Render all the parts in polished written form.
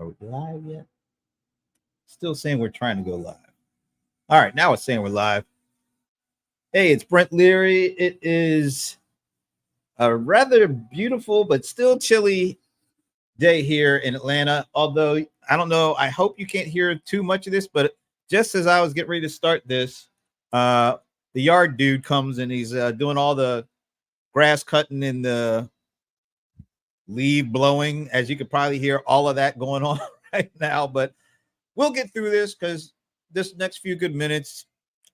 Are we live yet? Still saying we're trying to go live. All right, now it's saying we're live. Hey, it's Brent Leary. It is a rather beautiful but still chilly day here in Atlanta. Although I don't know, I hope you can't hear too much of this, but just as I was getting ready to start this, uh, the yard dude comes and he's doing all the grass cutting and the leaf blowing. As you could probably hear all of that going on right now, but we'll get through this because this next few good minutes,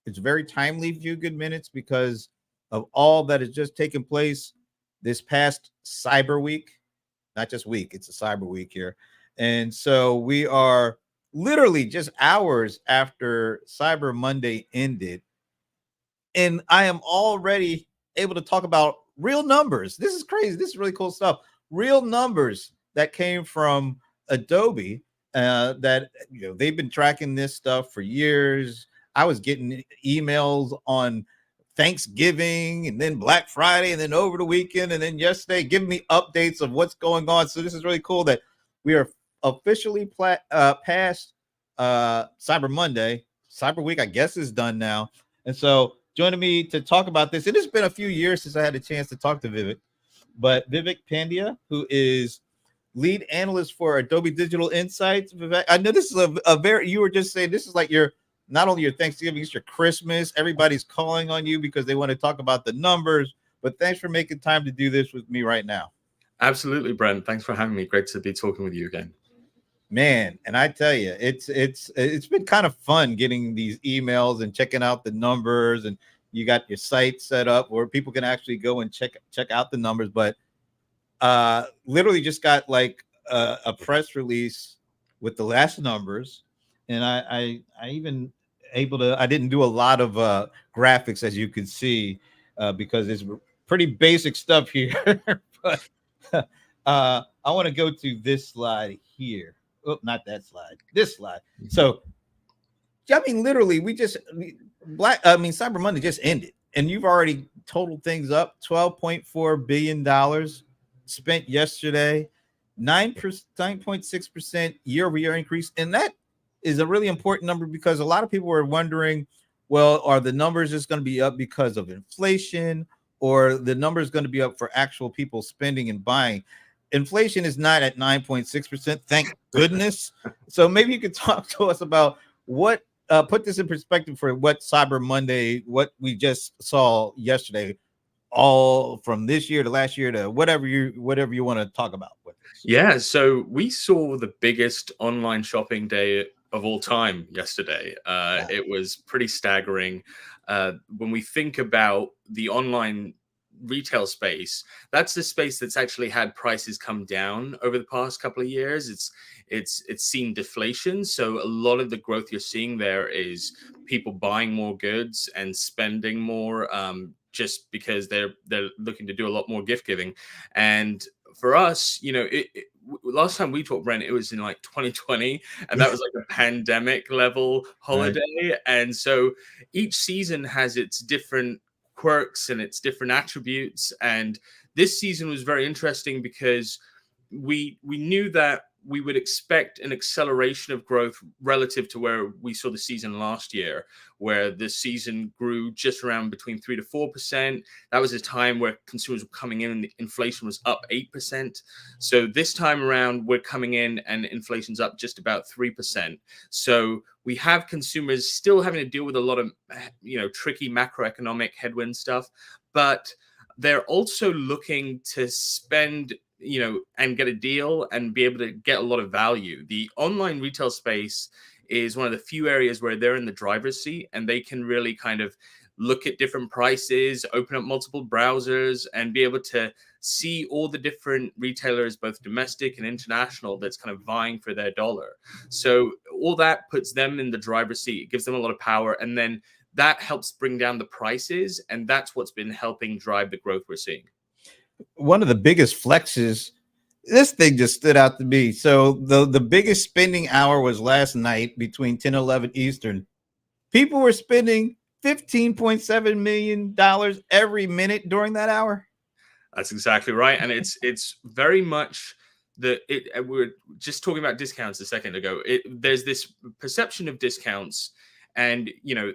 it's very timely few good minutes because of all that has just taken place this past Cyber Week. Not just week, it's a Cyber Week here. And so we are literally just hours after Cyber Monday ended. And I am already able to talk about real numbers. This is crazy. This is really cool stuff. Real numbers that came from Adobe that they've been tracking this stuff for years. I was getting emails on Thanksgiving and then Black Friday and then over the weekend and then yesterday giving me updates of what's going on. So this is really cool that we are officially past Cyber Monday. Cyber Week, I guess, is done now. And so joining me to talk about this, it has been a few years since I had a chance to talk to Vivek, but Vivek Pandya, who is lead analyst for Adobe Digital Insights. Vivek, I know this is a very, you were just saying, this is like your, not only your Thanksgiving, it's your Christmas. Everybody's calling on you because they want to talk about the numbers, but thanks for making time to do this with me right now. Absolutely, Brent. Thanks for having me. Great to be talking with you again. Man, and I tell you, it's been kind of fun getting these emails and checking out the numbers, and you got your site set up where people can actually go and check out the numbers. But literally just got like a press release with the last numbers, and I even able to. I didn't do a lot of graphics, as you can see, because it's pretty basic stuff here. But I want to go to this slide here. Oh, not that slide. This slide. So, I mean, literally, Cyber Monday just ended, and you've already totaled things up. $12.4 billion spent yesterday, 9.6% year-over-year increase, and that is a really important number because a lot of people were wondering, well, are the numbers just going to be up because of inflation, or the numbers going to be up for actual people spending and buying? Inflation is not at 9.6%, thank goodness. So maybe you could talk to us about what put this in perspective for what Cyber Monday, what we just saw yesterday, all from this year to last year to whatever you want to talk about with this. Yeah, so we saw the biggest online shopping day of all time yesterday. Wow. It was pretty staggering. When we think about the online retail space, that's the space that's actually had prices come down over the past couple of years. It's seen deflation, so a lot of the growth you're seeing there is people buying more goods and spending more, just because they're looking to do a lot more gift giving. And for us, last time we talked, Brent, it was in like 2020, and that was like a pandemic level holiday. Right. And so each season has its different quirks and its different attributes, and this season was very interesting because we knew that we would expect an acceleration of growth relative to where we saw the season last year, where the season grew just around between 3 to 4%. That was a time where consumers were coming in and the inflation was up 8%. So this time around, we're coming in and inflation's up just about 3%. So we have consumers still having to deal with a lot of, tricky macroeconomic headwind stuff, but they're also looking to spend and get a deal and be able to get a lot of value. The online retail space is one of the few areas where they're in the driver's seat and they can really kind of look at different prices, open up multiple browsers, and be able to see all the different retailers, both domestic and international, that's kind of vying for their dollar. So all that puts them in the driver's seat. It gives them a lot of power. And then that helps bring down the prices. And that's what's been helping drive the growth we're seeing. One of the biggest flexes, this thing just stood out to me. So the biggest spending hour was last night between 10 and 11 Eastern. People were spending $15.7 million every minute during that hour. That's exactly right. And it's very much we were just talking about discounts a second ago. There's this perception of discounts, and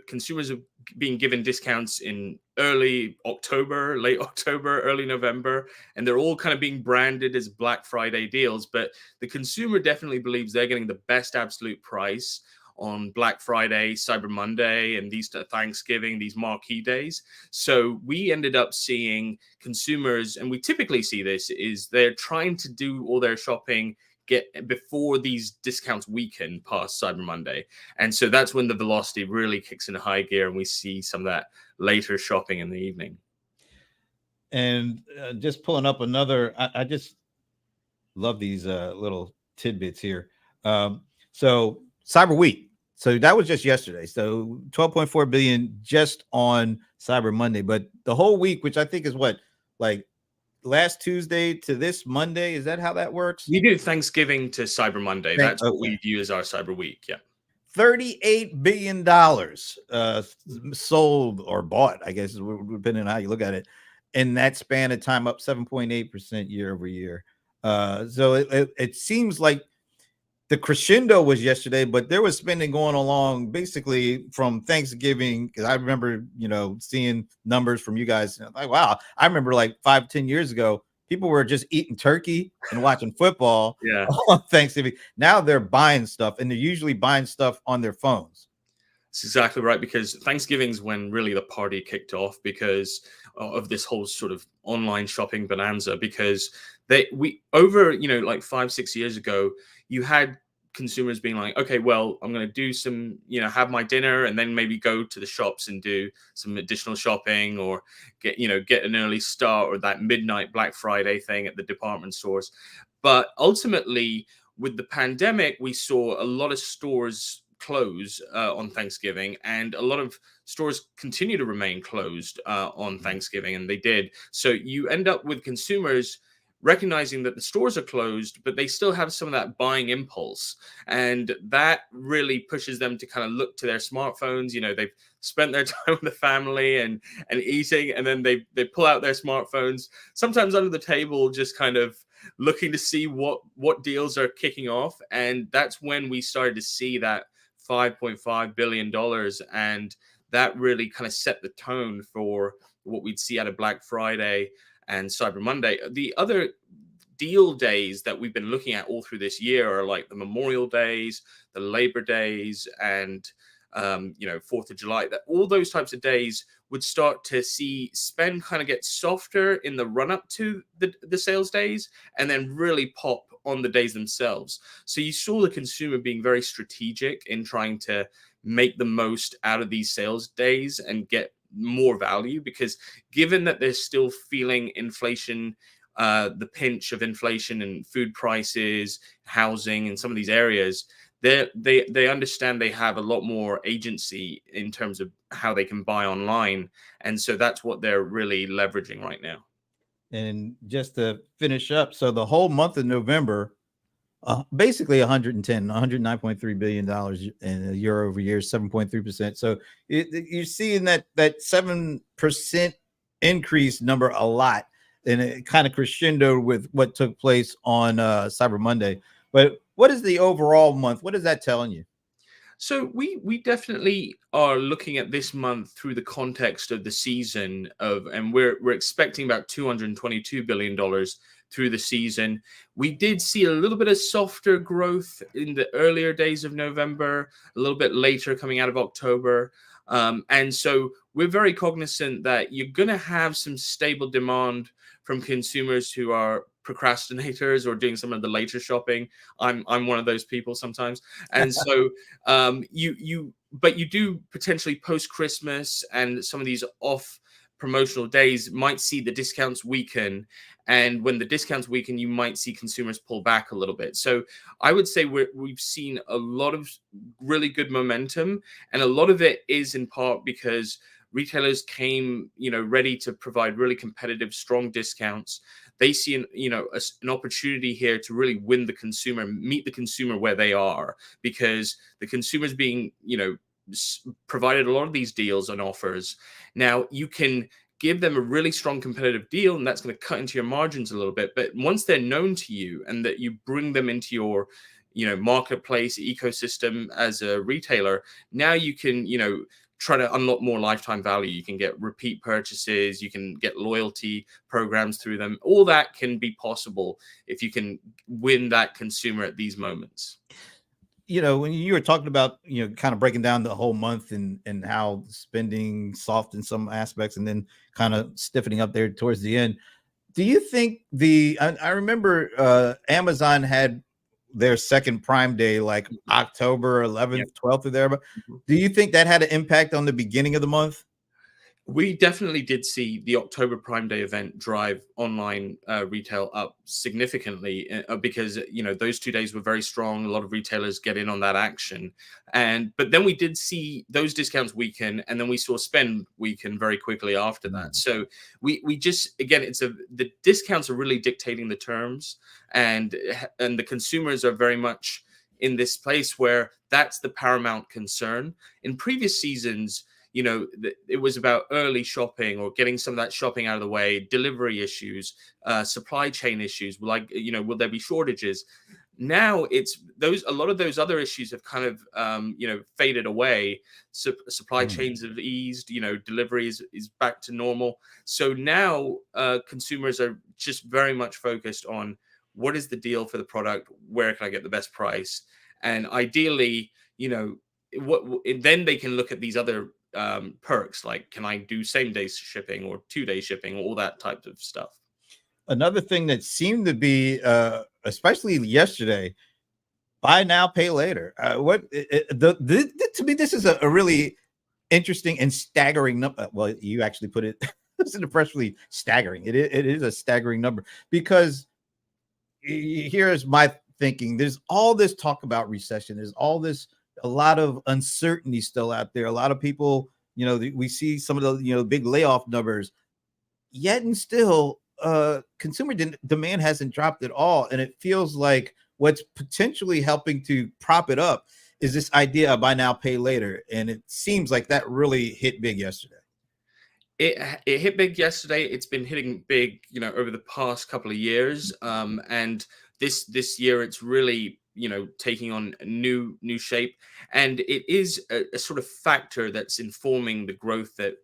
consumers are being given discounts in early October, late October, early November, and they're all kind of being branded as Black Friday deals. But the consumer definitely believes they're getting the best absolute price on Black Friday, Cyber Monday, and these Thanksgiving, these marquee days. So we ended up seeing consumers, and we typically see this, is they're trying to do all their shopping get before these discounts weaken past Cyber Monday. And so that's when the velocity really kicks into high gear, and we see some of that later shopping in the evening. And just pulling up another, I just love these little tidbits here. So Cyber Week. So that was just yesterday. So 12.4 billion just on Cyber Monday, but the whole week, which I think is what, like last Tuesday to this Monday, is that how that works? We do Thanksgiving to Cyber Monday. That's what we view as our Cyber Week. Yeah. $38 billion sold or bought, I guess, depending on how you look at it, in that span of time, up 7.8% year over year. So it seems like the crescendo was yesterday, but there was spending going along basically from Thanksgiving. Because I remember, seeing numbers from you guys. Like, wow, I remember like 5-10 years ago, people were just eating turkey and watching football on Thanksgiving. Now they're buying stuff, and they're usually buying stuff on their phones. That's exactly right, because Thanksgiving's when really the party kicked off because of this whole sort of online shopping bonanza. Because over like 5-6 years ago, you had consumers being like, okay, well, I'm going to do some, have my dinner and then maybe go to the shops and do some additional shopping, or get an early start, or that midnight Black Friday thing at the department stores. But ultimately, with the pandemic, we saw a lot of stores close on Thanksgiving, and a lot of stores continue to remain closed on Thanksgiving, and they did. So you end up with consumers recognizing that the stores are closed, but they still have some of that buying impulse. And that really pushes them to kind of look to their smartphones. They've spent their time with the family and eating, and then they pull out their smartphones, sometimes under the table, just kind of looking to see what deals are kicking off. And that's when we started to see that $5.5 billion. And that really kind of set the tone for what we'd see out of Black Friday and Cyber Monday. The other deal days that we've been looking at all through this year are like the Memorial Days, the Labor Days, and 4th of July. That all those types of days would start to see spend kind of get softer in the run up to the sales days, and then really pop on the days themselves. So you saw the consumer being very strategic in trying to make the most out of these sales days and get more value, because given that they're still feeling inflation, the pinch of inflation and food prices, housing, and some of these areas, they understand they have a lot more agency in terms of how they can buy online. And so that's what they're really leveraging right now. And just to finish up, so the whole month of November, basically $109.3 billion in year over year, 7.3%. So you're seeing that 7% increase number a lot, and it kind of crescendoed with what took place on Cyber Monday. But what is the overall month? What is that telling you? So we definitely are looking at this month through the context of the season and we're expecting about $222 billion through the season. We did see a little bit of softer growth in the earlier days of November, a little bit later coming out of October. And so we're very cognizant that you're going to have some stable demand from consumers who are procrastinators or doing some of the later shopping. I'm one of those people sometimes. And so but you do potentially post Christmas and some of these off promotional days might see the discounts weaken. And when the discounts weaken, you might see consumers pull back a little bit. So I would say we've seen a lot of really good momentum, and a lot of it is in part because retailers came, ready to provide really competitive, strong discounts. They see an opportunity here to really win the consumer, meet the consumer where they are, because the consumer's being, provided a lot of these deals and offers. Now you can give them a really strong competitive deal, and that's going to cut into your margins a little bit. But once they're known to you and that you bring them into your marketplace ecosystem as a retailer, now you can try to unlock more lifetime value. You can get repeat purchases, you can get loyalty programs through them. All that can be possible if you can win that consumer at these moments. When you were talking about, kind of breaking down the whole month and how spending soft in some aspects and then kind of stiffening up there towards the end, do you think I remember Amazon had their second Prime Day like October 11th, 12th or there, but do you think that had an impact on the beginning of the month? We definitely did see the October Prime Day event drive online retail up significantly because those 2 days were very strong. A lot of retailers get in on that action, but then we did see those discounts weaken, and then we saw spend weaken very quickly after that. So we just, again, the discounts are really dictating the terms, and the consumers are very much in this place where that's the paramount concern. In previous seasons, it was about early shopping or getting some of that shopping out of the way, delivery issues, supply chain issues, like, will there be shortages? Now it's a lot of those other issues have kind of, faded away. Supply chains have eased, delivery is back to normal. So now consumers are just very much focused on what is the deal for the product? Where can I get the best price? And ideally, then they can look at these other perks, like, can I do same day shipping or 2-day shipping, all that type of stuff. Another thing that seemed to be especially yesterday, buy now, pay later. To me, this is a really interesting and staggering number. Well, you actually put it in the press release, staggering. It is a staggering number, because here's my thinking. There's all this talk about recession. There's a lot of uncertainty still out there. A lot of people, we see some of the, big layoff numbers, yet and still consumer demand hasn't dropped at all. And it feels like what's potentially helping to prop it up is this idea of buy now, pay later. And it seems like that really hit big yesterday. It hit big yesterday. It's been hitting big, over the past couple of years. And this year it's really, taking on a new shape, and it is a sort of factor that's informing the growth that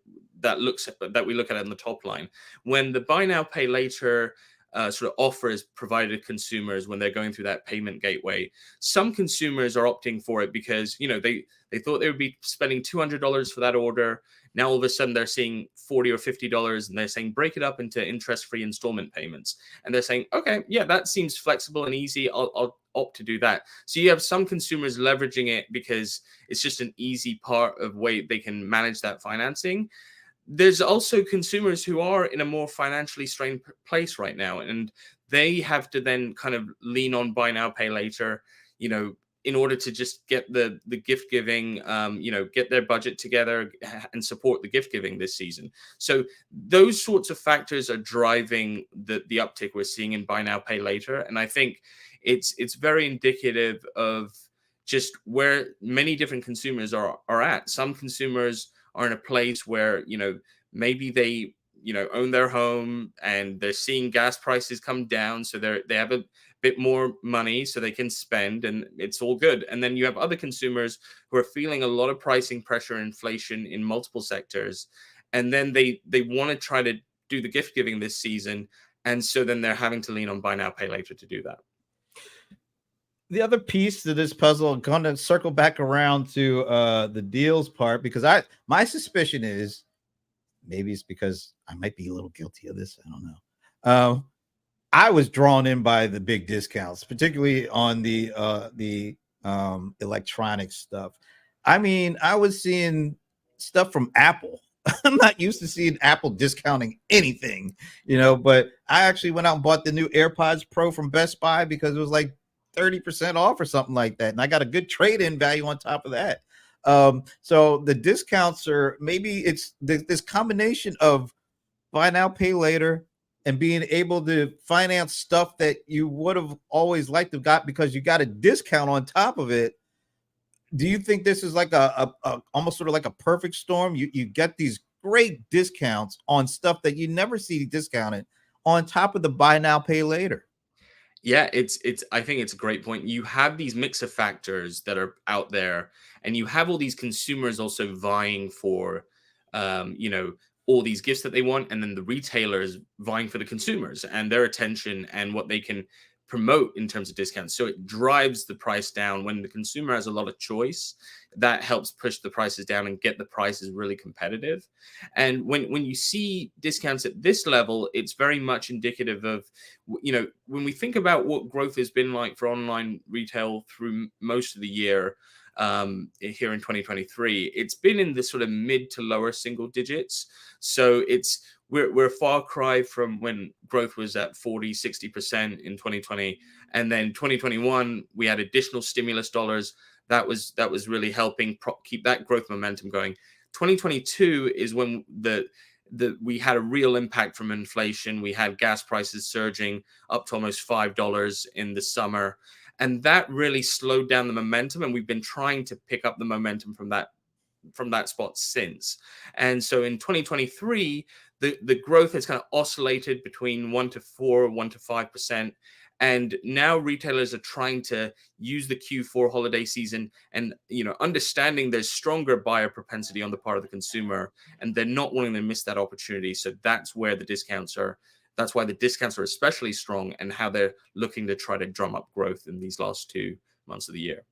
we look at on the top line. When the buy now, pay later sort of offer is provided to consumers when they're going through that payment gateway, some consumers are opting for it because they thought they would be spending $200 for that order. Now all of a sudden they're seeing $40 or $50, and they're saying break it up into interest-free installment payments. And they're saying, okay, yeah, that seems flexible and easy. I'll opt to do that. So you have some consumers leveraging it because it's just an easy part of way they can manage that financing. There's also consumers who are in a more financially strained place right now, and they have to then kind of lean on buy now, pay later, in order to just get the gift giving, get their budget together and support the gift giving this season. So those sorts of factors are driving the uptick we're seeing in buy now, pay later. And I think it's very indicative of just where many different consumers are at. Some consumers are in a place where, maybe they, own their home and they're seeing gas prices come down. So they have a bit more money so they can spend, and it's all good. And then you have other consumers who are feeling a lot of pricing pressure and inflation in multiple sectors. And then they want to try to do the gift giving this season. And so then they're having to lean on buy now, pay later to do that. The other piece to this puzzle, I'm going to circle back around to the deals part, because my suspicion is, maybe it's because I might be a little guilty of this, I don't know. I was drawn in by the big discounts, particularly on the electronic stuff. I mean, I was seeing stuff from Apple. I'm not used to seeing Apple discounting anything, but I actually went out and bought the new AirPods Pro from Best Buy because it was like 30% off or something like that. And I got a good trade-in value on top of that. So the discounts are, maybe it's this combination of buy now, pay later, and being able to finance stuff that you would have always liked to have got because you got a discount on top of it. Do you think this is like a almost sort of like a perfect storm? You get these great discounts on stuff that you never see discounted on top of the buy now, pay later. Yeah, it's I think it's a great point. You have these mix of factors that are out there, and you have all these consumers also vying for you know, all these gifts that they want, and then the retailers vying for the consumers and their attention and what they can promote in terms of discounts. So it drives the price down when the consumer has a lot of choice. That helps push the prices down and get the prices really competitive. And when you see discounts at this level, it's very much indicative of, you know, when we think about what growth has been like for online retail through most of the year, here in 2023, it's been in the sort of mid to lower single digits. So we're a far cry from when growth was at 40-60% in 2020, and then 2021 we had additional stimulus dollars that was really helping keep that growth momentum going. 2022 is when we had a real impact from inflation. We had gas prices surging up to almost $5 in the summer, and that really slowed down the momentum. And we've been trying to pick up the momentum from that spot since. And so in 2023, the growth has kind of oscillated between 1 to 4, 1 to 5%. And now retailers are trying to use the Q4 holiday season and, you know, understanding there's stronger buyer propensity on the part of the consumer, and they're not wanting to miss that opportunity. So that's why the discounts are especially strong, and how they're looking to try to drum up growth in these last 2 months of the year.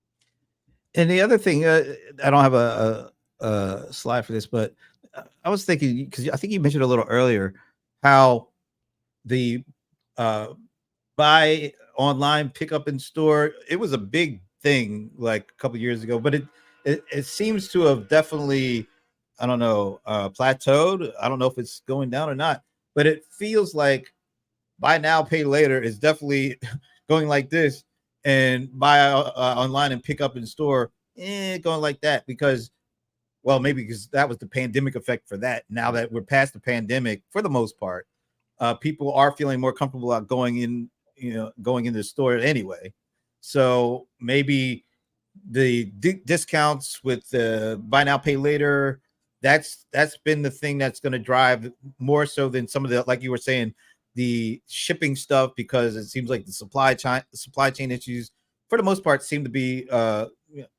And the other thing, I don't have a slide for this, but I was thinking, because I think you mentioned a little earlier how the buy online, pick up in store, it was a big thing like a couple years ago, but it seems to have definitely, I don't know, plateaued. I don't know if it's going down or not, but it feels like buy now, pay later is definitely going like this, and buy online and pick up in store, going like that, because, well, maybe because that was the pandemic effect for that. Now that we're past the pandemic, for the most part, people are feeling more comfortable about going in the store anyway. So maybe the discounts with the buy now, pay later, that's been the thing that's going to drive more so than some of the, like you were saying, the shipping stuff, because it seems like the supply chain issues for the most part seem to be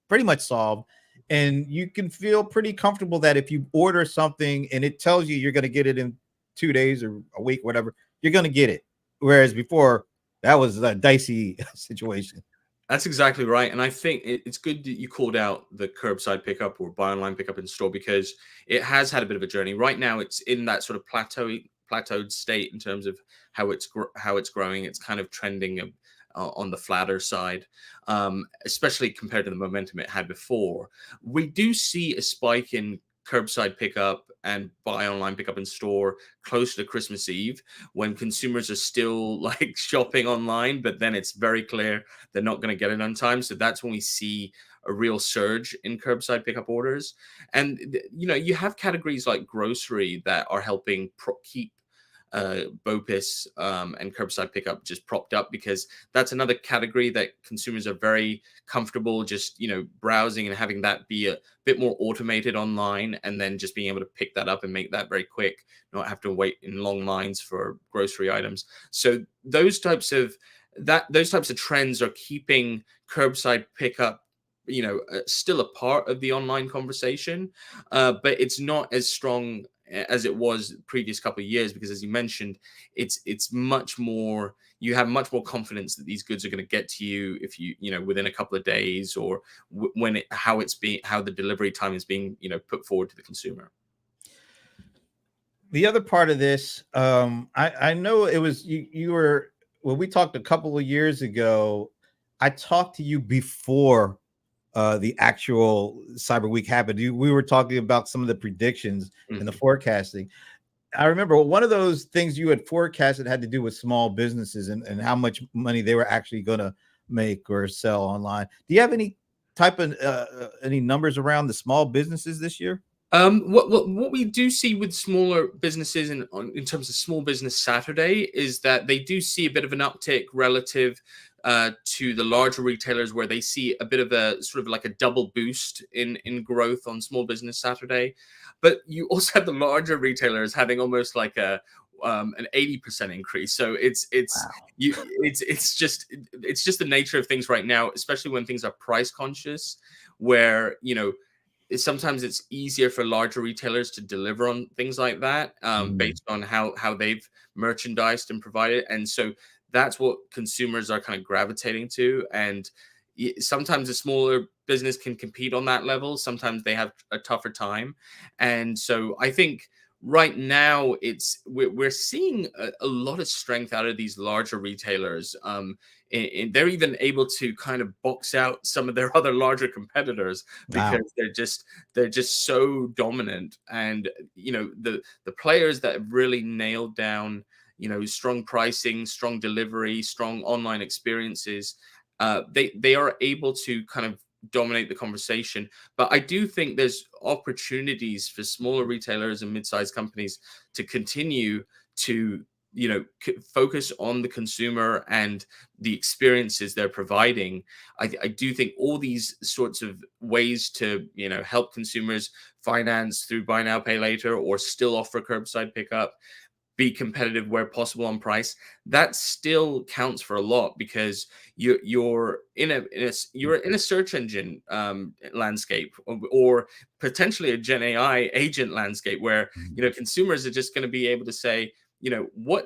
pretty much solved. And you can feel pretty comfortable that if you order something and it tells you you're going to get it in 2 days or a week, whatever, you're going to get it. Whereas before, that was a dicey situation. That's exactly right. And I think it's good that you called out the curbside pickup or buy online pickup in store, because it has had a bit of a journey. Right now, it's in that sort of plateaued state in terms of how it's growing. It's kind of trending on the flatter side, especially compared to the momentum it had before. We do see a spike in curbside pickup and buy online pickup in store close to Christmas Eve, when consumers are still like shopping online, but then it's very clear they're not going to get it on time. So that's when we see a real surge in curbside pickup orders. And you know, you have categories like grocery that are helping keep BOPIS and curbside pickup just propped up, because that's another category that consumers are very comfortable just, you know, browsing and having that be a bit more automated online, and then just being able to pick that up and make that very quick, not have to wait in long lines for grocery items. So those types of trends are keeping curbside pickup, you know, still a part of the online conversation, but it's not as strong as it was previous couple of years, because as you mentioned, it's much more, you have much more confidence that these goods are going to get to you if you know, within a couple of days, or how the delivery time is being, you know, put forward to the consumer. The other part of this, I know it was you were, when we talked a couple of years ago, I talked to you before the actual Cyberweek happened. We were talking about some of the predictions and the forecasting. I remember one of those things you had forecasted had to do with small businesses and how much money they were actually going to make or sell online. Do you have any type of any numbers around the small businesses this year? What we do see with smaller businesses in terms of Small Business Saturday is that they do see a bit of an uptick relative to the larger retailers where they see a bit of a sort of like a double boost in growth on Small Business Saturday. But you also have the larger retailers having almost like an 80% increase. So Wow. it's just the nature of things right now, especially when things are price conscious, where sometimes it's easier for larger retailers to deliver on things like that, Mm, based on how they've merchandised and provided. And so that's what consumers are kind of gravitating to. And sometimes a smaller business can compete on that level. Sometimes they have a tougher time. And so I think right now we're seeing a lot of strength out of these larger retailers. They're even able to kind of box out some of their other larger competitors wow. because they're just so dominant. And the players that have really nailed down strong pricing, strong delivery, strong online experiences, they are able to kind of dominate the conversation. But I do think there's opportunities for smaller retailers and mid-sized companies to continue to focus on the consumer and the experiences they're providing. I do think all these sorts of ways to help consumers finance through buy now pay later, or still offer curbside pickup, be competitive where possible on price, that still counts for a lot, because you're in a search engine landscape, or potentially a Gen AI agent landscape, where Mm. consumers are just going to be able to say,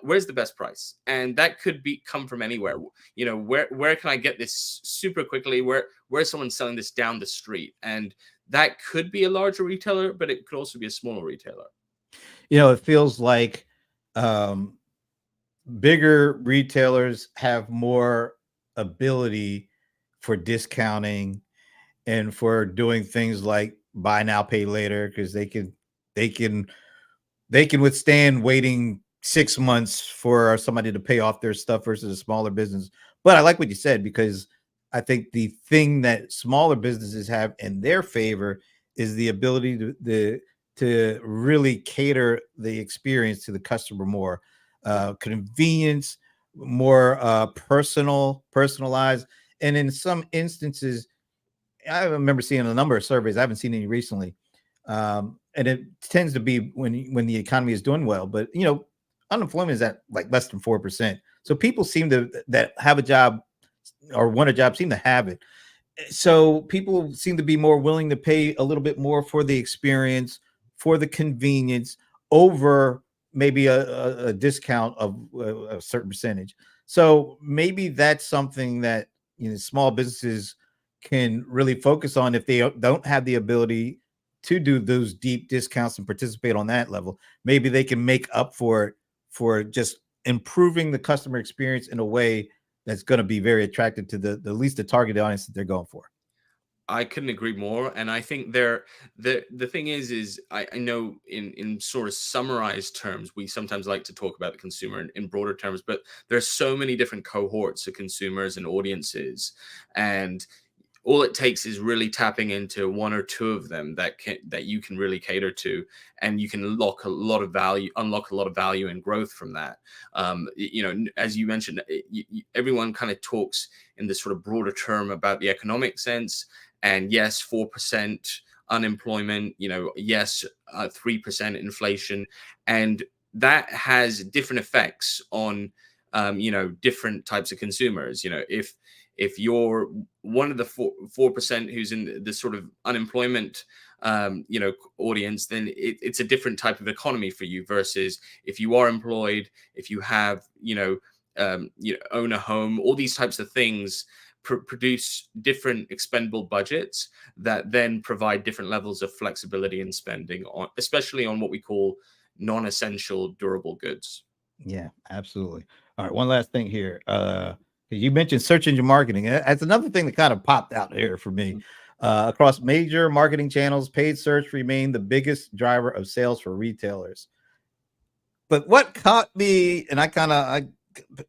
where's the best price, and that could come from anywhere. Where can I get this super quickly, where's someone selling this down the street? And that could be a larger retailer, but it could also be a smaller retailer. It feels like um, bigger retailers have more ability for discounting and for doing things like buy now pay later, because they can they can withstand waiting 6 months for somebody to pay off their stuff versus a smaller business. But I like what you said, because I think the thing that smaller businesses have in their favor is the ability to really cater the experience to the customer more, convenience, more personalized, and in some instances, I remember seeing a number of surveys. I haven't seen any recently, and it tends to be when the economy is doing well. But unemployment is at like less than 4%. So people seem to that have a job or want a job seem to have it. So people seem to be more willing to pay a little bit more for the experience, for the convenience, over maybe a discount of a certain percentage. So maybe that's something that small businesses can really focus on if they don't have the ability to do those deep discounts and participate on that level. Maybe they can make up for it for just improving the customer experience in a way that's going to be very attractive to the at least the target audience that they're going for. I couldn't agree more. And I think the thing is I know in sort of summarized terms, we sometimes like to talk about the consumer in broader terms, but there's so many different cohorts of consumers and audiences. And all it takes is really tapping into one or two of them that you can really cater to, and you can unlock a lot of value and growth from that. As you mentioned, everyone kind of talks in this sort of broader term about the economic sense. And yes, 4% unemployment, yes, 3% inflation, and that has different effects on different types of consumers. If you're one of the 4% who's in the sort of unemployment audience, then it's a different type of economy for you, versus if you are employed, if you have own a home. All these types of things produce different expendable budgets that then provide different levels of flexibility in spending on, especially on what we call non-essential durable goods. Yeah, absolutely. All right, one last thing here. You mentioned search engine marketing. That's another thing that kind of popped out here for me. Across major marketing channels, paid search remained the biggest driver of sales for retailers. But what caught me, and I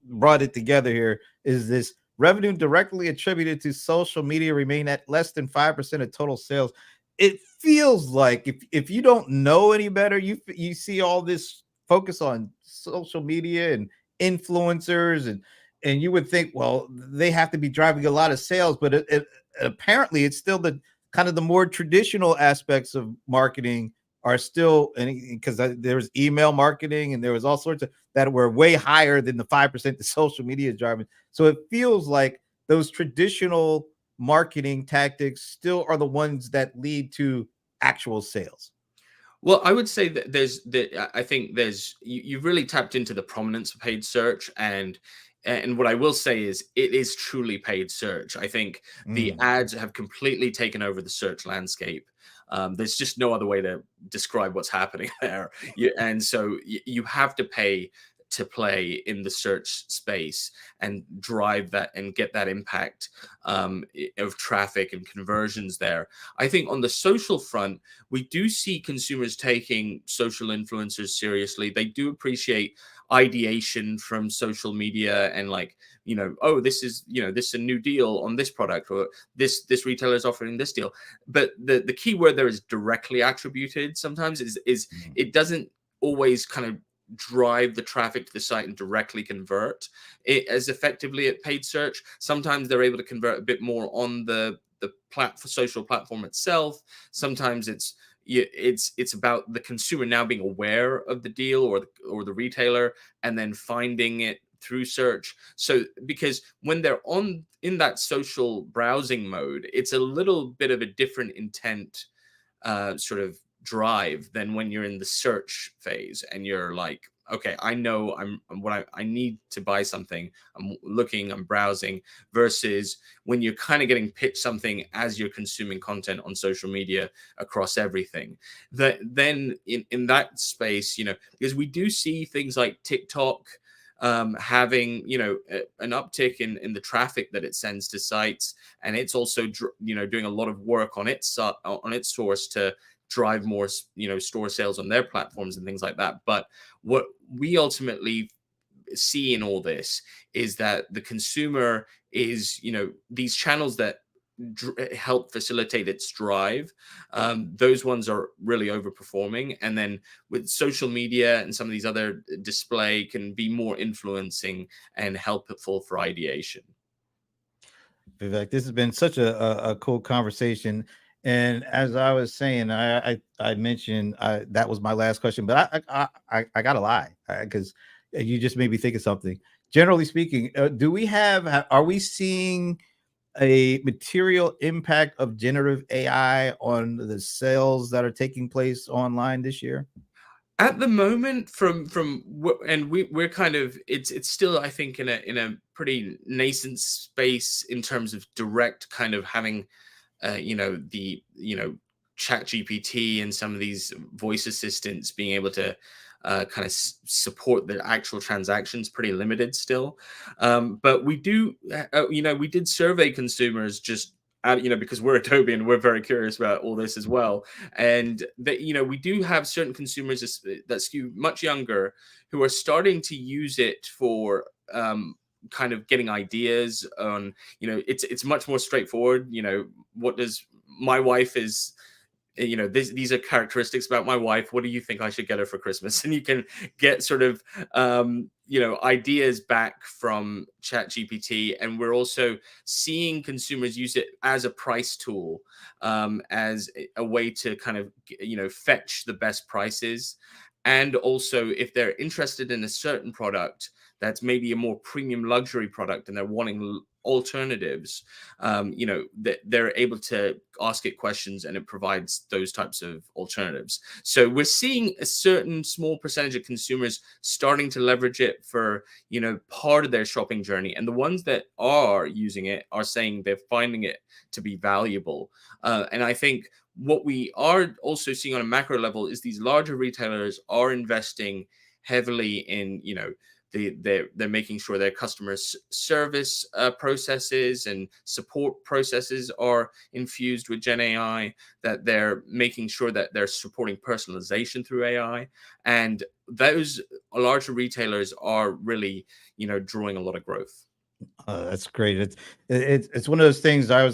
brought it together here, is this revenue directly attributed to social media remain at less than 5% of total sales. It feels like if you don't know any better, you see all this focus on social media and influencers And you would think, well, they have to be driving a lot of sales, but apparently it's still the kind of the more traditional aspects of marketing are still, and because there was email marketing and there was all sorts of that were way higher than the 5% that social media is driving. So it feels like those traditional marketing tactics still are the ones that lead to actual sales. Well, I would say that I think you've really tapped into the prominence of paid search, and what I will say is it is truly paid search. I think the Mm. ads have completely taken over the search landscape. There's just no other way to describe what's happening there. And so you have to pay to play in the search space and drive that and get that impact of traffic and conversions there. I think on the social front, we do see consumers taking social influencers seriously. They do appreciate ideation from social media and like, oh, this is, this is a new deal on this product, or this retailer is offering this deal. But the key word there is directly attributed sometimes is Mm. it doesn't always kind of drive the traffic to the site and directly convert it as effectively at paid search. Sometimes they're able to convert a bit more on the social platform itself. Sometimes it's about the consumer now being aware of the deal or the retailer and then finding it through search. So because when they're in that social browsing mode, it's a little bit of a different intent sort of drive than when you're in the search phase and you're like, okay, I know I need to buy something. I'm looking, I'm browsing, versus when you're kind of getting pitched something as you're consuming content on social media across everything. That then in that space, because we do see things like TikTok having an uptick in the traffic that it sends to sites, and it's also doing a lot of work on its source to drive more store sales on their platforms and things like that. But what we ultimately see in all this is that the consumer is these channels that help facilitate its drive, those ones are really overperforming, and then with social media and some of these other display can be more influencing and helpful for ideation. Vivek, this has been such a cool conversation. And as I was saying, I mentioned that was my last question, but I gotta lie because you just made me think of something. Generally speaking, are we seeing a material impact of generative AI on the sales that are taking place online this year? At the moment, and we're kind of it's still, I think, in a pretty nascent space in terms of direct kind of having the chat gpt and some of these voice assistants being able to kind of support the actual transactions, pretty limited still. But we do we did survey consumers just because we're Adobe and we're very curious about all this as well. And that we do have certain consumers that skew much younger who are starting to use it for kind of getting ideas on it's much more straightforward. What does my wife is these are characteristics about my wife, what do you think I should get her for Christmas? And you can get sort of ideas back from chat gpt. And we're also seeing consumers use it as a price tool, as a way to kind of fetch the best prices. And also, if they're interested in a certain product that's maybe a more premium luxury product and they're wanting alternatives, that they're able to ask it questions and it provides those types of alternatives. So we're seeing a certain small percentage of consumers starting to leverage it for part of their shopping journey, and the ones that are using it are saying they're finding it to be valuable. And I think what we are also seeing on a macro level is these larger retailers are investing heavily in they're making sure their customer service processes and support processes are infused with Gen AI, that they're making sure that they're supporting personalization through AI. And those larger retailers are really, drawing a lot of growth. That's great. It's one of those things. I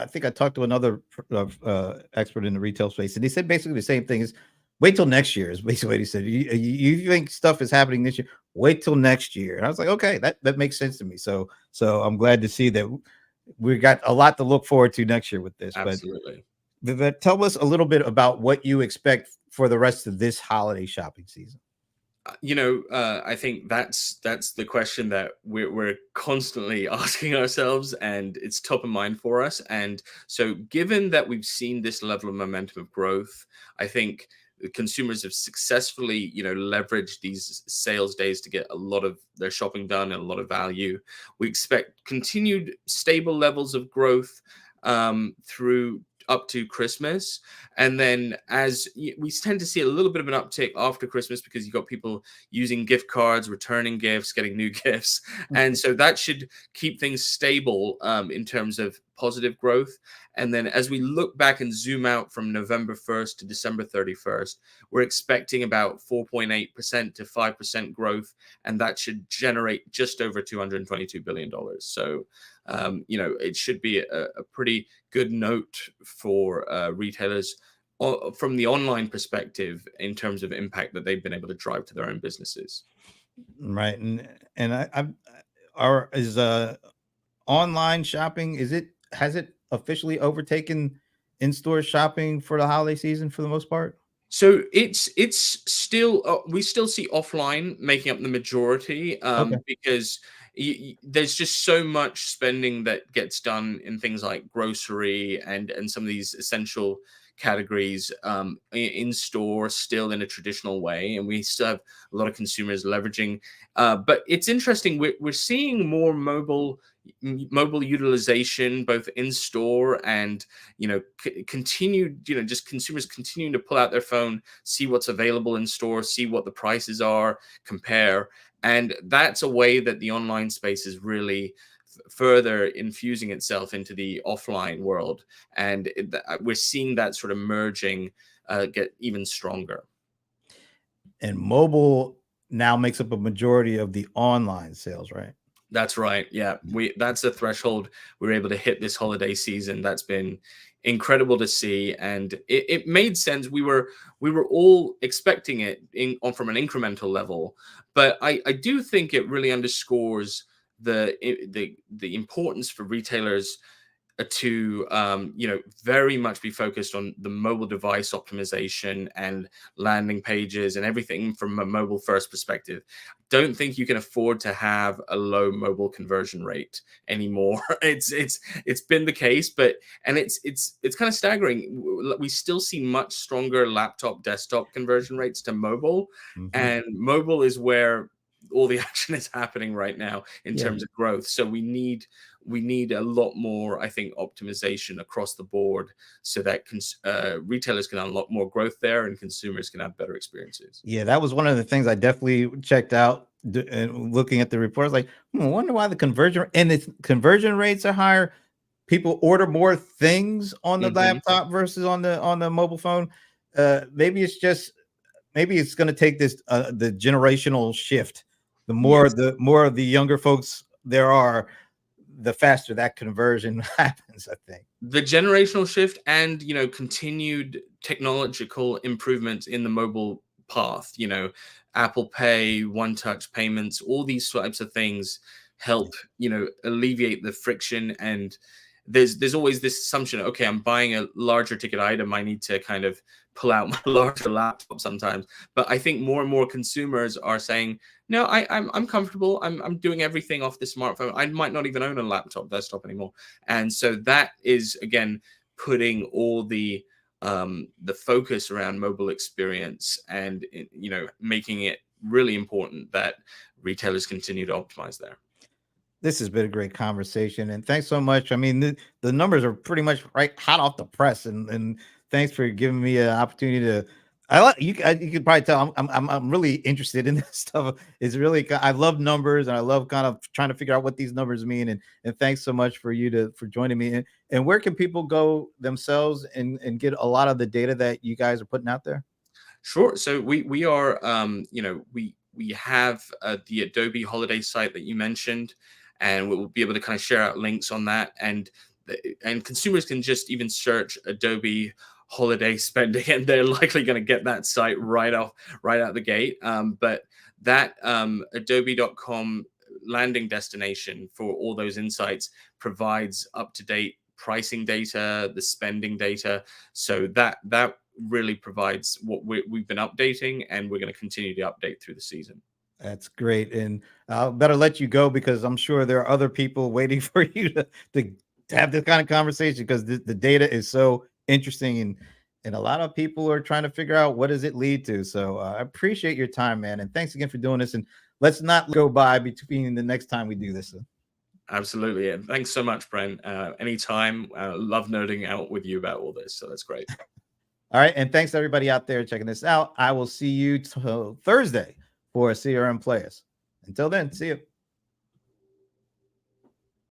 think I talked to another expert in the retail space, and he said basically the same thing. Is wait till next year is basically what he said. You think stuff is happening this year? Wait till next year. And I was like, okay, that makes sense to me. So I'm glad to see that we got a lot to look forward to next year with this. But Absolutely. Vivek, tell us a little bit about what you expect for the rest of this holiday shopping season. I think that's the question that we're constantly asking ourselves, and it's top of mind for us. And so, given that we've seen this level of momentum of growth, I think the consumers have successfully, leveraged these sales days to get a lot of their shopping done and a lot of value. We expect continued stable levels of growth through up to Christmas. And then we tend to see a little bit of an uptick after Christmas because you've got people using gift cards, returning gifts, getting new gifts. And so that should keep things stable in terms of positive growth. And then as we look back and zoom out from November 1st to December 31st, we're expecting about 4.8% to 5% growth. And that should generate just over $222 billion. So, it should be a pretty good note for retailers from the online perspective in terms of impact that they've been able to drive to their own businesses. Right. And I are is online shopping, has it officially overtaken in-store shopping for the holiday season for the most part? So it's still we still see offline making up the majority Okay. because there's just so much spending that gets done in things like grocery and some of these essential categories in store still in a traditional way, and we still have a lot of consumers leveraging. But it's interesting. We're seeing more mobile utilization both in store and continued, just consumers continuing to pull out their phone, see what's available in store, see what the prices are, compare. And that's a way that the online space is really further infusing itself into the offline world. And we're seeing that sort of merging get even stronger. And mobile now makes up a majority of the online sales, right? That's right. Yeah, that's the threshold we were able to hit this holiday season. That's been incredible to see, and it made sense. We were all expecting it from an incremental level, but I do think it really underscores the importance for retailers to very much be focused on the mobile device optimization and landing pages and everything from a mobile first perspective. Don't think you can afford to have a low mobile conversion rate anymore. It's been the case, but and it's kind of staggering. We still see much stronger laptop desktop conversion rates to mobile, Mhm. and mobile is where all the action is happening right now in Yeah. terms of growth. So we need a lot more, I think, optimization across the board so that retailers can unlock more growth there and consumers can have better experiences. Yeah, that was one of the things I definitely checked out and looking at the reports. Like, I wonder why the conversion rates are higher. People order more things on the Mhm. laptop versus on the mobile phone. Maybe it's going to take this the generational shift. Yes. The more of the younger folks there are, the faster that conversion happens, I think. The generational shift and continued technological improvements in the mobile path, Apple Pay, one touch payments, all these types of things help alleviate the friction. And there's always this assumption, okay, I'm buying a larger ticket item, I need to kind of pull out my larger laptop sometimes. But I think more and more consumers are saying, no, I'm comfortable, I'm doing everything off the smartphone, I might not even own a laptop desktop anymore. And so that is again putting all the focus around mobile experience and making it really important that retailers continue to optimize there. This has been a great conversation, and thanks so much. I mean, the numbers are pretty much right hot off the press, and thanks for giving me an opportunity to. I like you. You could probably tell I'm really interested in this stuff. It's really I love numbers, and I love kind of trying to figure out what these numbers mean. And thanks so much for joining me. And where can people go themselves and get a lot of the data that you guys are putting out there? Sure. So we are we have the Adobe holiday site that you mentioned, and we'll be able to kind of share out links on that, and consumers can just even search Adobe holiday spending, and they're likely going to get that site right out the gate. But that Adobe.com landing destination for all those insights provides up-to-date pricing data, the spending data. So that really provides what we've been updating, and we're going to continue to update through the season. That's great. And I'll better let you go because I'm sure there are other people waiting for you to have this kind of conversation, because the data is so interesting, and a lot of people are trying to figure out what does it lead to. So I appreciate your time, man. And thanks again for doing this. And let's not go by between the next time we do this. Absolutely. And thanks so much, Brent. Anytime. Love nerding out with you about all this. So that's great. All right. And thanks to everybody out there checking this out. I will see you Thursday for CRM Players. Until then, see you.